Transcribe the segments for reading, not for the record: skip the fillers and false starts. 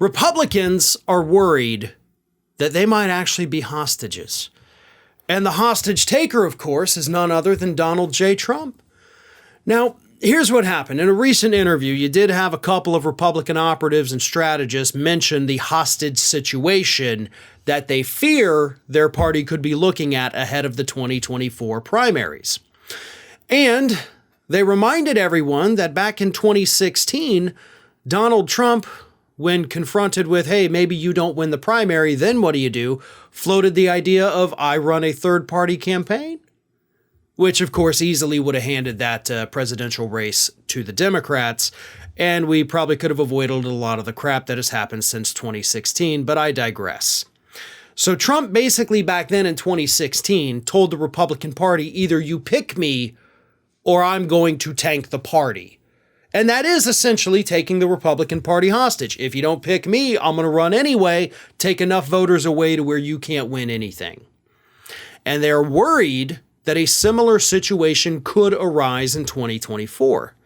Republicans are worried that they might actually be hostages. And the hostage taker, of course, is none other than Donald J. Trump. Now, here's what happened. In a recent interview, you did have a couple of Republican operatives and strategists mention the hostage situation that they fear their party could be looking at ahead of the 2024 primaries. And they reminded everyone that back in 2016, Donald Trump, when confronted with, hey, maybe you don't win the primary, then what do? Floated the idea of, I run a third-party campaign, which, of course, easily would have handed that presidential race to the Democrats, and we probably could have avoided a lot of the crap that has happened since 2016, but I digress. So Trump basically back then in 2016 told the Republican Party, either you pick me or I'm going to tank the party. And that is essentially taking the Republican Party hostage. If you don't pick me, I'm going to run anyway, take enough voters away to where you can't win anything. And they're worried that a similar situation could arise in 2024.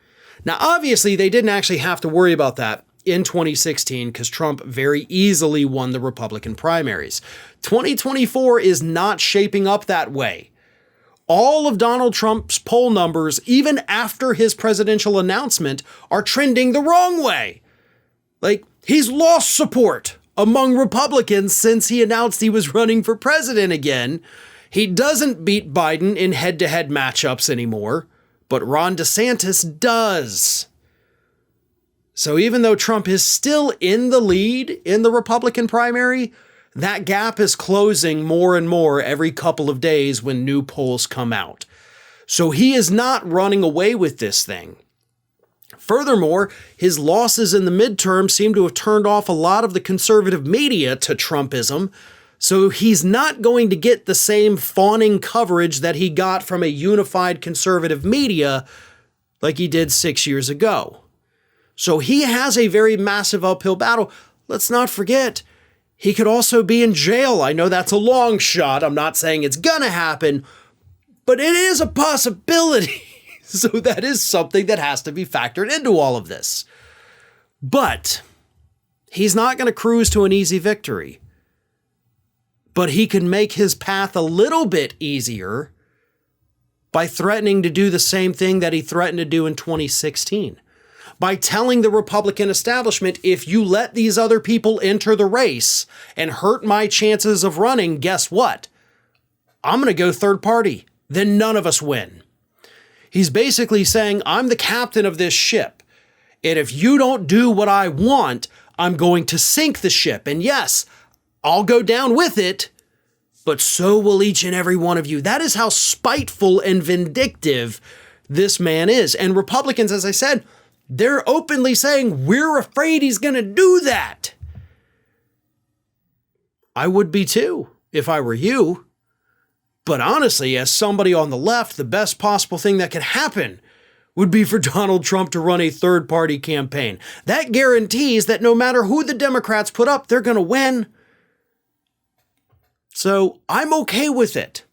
Now, obviously, they didn't actually have to worry about that in 2016 because Trump very easily won the Republican primaries. 2024 is not shaping up that way. All of Donald Trump's poll numbers, even after his presidential announcement, are trending the wrong way. Like, he's lost support among Republicans since he announced he was running for president again. He doesn't beat Biden in head-to-head matchups anymore, but Ron DeSantis does. So even though Trump is still in the lead in the Republican primary, that gap is closing more and more every couple of days when new polls come out. So he is not running away with this thing. Furthermore, his losses in the midterm seem to have turned off a lot of the conservative media to Trumpism, so he's not going to get the same fawning coverage that he got from a unified conservative media like he did 6 years ago. So he has a very massive uphill battle. Let's not forget, he could also be in jail. I know that's a long shot. I'm not saying it's gonna happen, but it is a possibility. So that is something that has to be factored into all of this. But he's not going to cruise to an easy victory. But he can make his path a little bit easier by threatening to do the same thing that he threatened to do in 2016. By telling the Republican establishment, if you let these other people enter the race and hurt my chances of running, guess what? I'm going to go third party. Then none of us win. He's basically saying, I'm the captain of this ship. And if you don't do what I want, I'm going to sink the ship. And yes, I'll go down with it, but so will each and every one of you. That is how spiteful and vindictive this man is. And Republicans, as I said, they're openly saying, we're afraid he's going to do that. I would be too, if I were you. But honestly, as somebody on the left, the best possible thing that could happen would be for Donald Trump to run a third-party campaign. That guarantees that no matter who the Democrats put up, they're going to win. So I'm okay with it.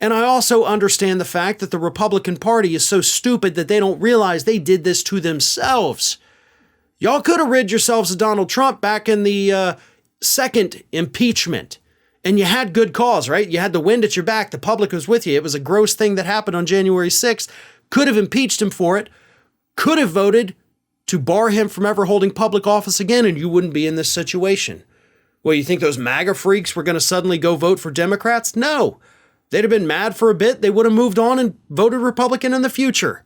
And I also understand the fact that the Republican Party is so stupid that they don't realize they did this to themselves. Y'all could have rid yourselves of Donald Trump back in the second impeachment. And you had good cause, right? You had the wind at your back. The public was with you. It was a gross thing that happened on January 6th. Could have impeached him for it. Could have voted to bar him from ever holding public office again, and you wouldn't be in this situation. Well, you think those MAGA freaks were going to suddenly go vote for Democrats? No. They'd have been mad for a bit. They would have moved on and voted Republican in the future.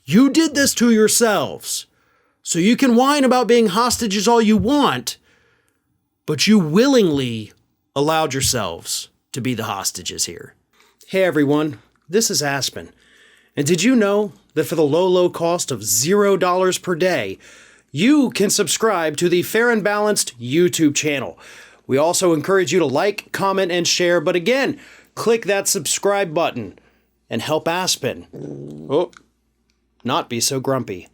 You did this to yourselves. So you can whine about being hostages all you want, but you willingly allowed yourselves to be the hostages here. Hey everyone, this is Aspen. And did you know that for the low cost of $0 per day, you can subscribe to the Fair and Balanced YouTube channel? We also encourage you to like, comment, and share. But again, click that subscribe button and help Aspen not be so grumpy.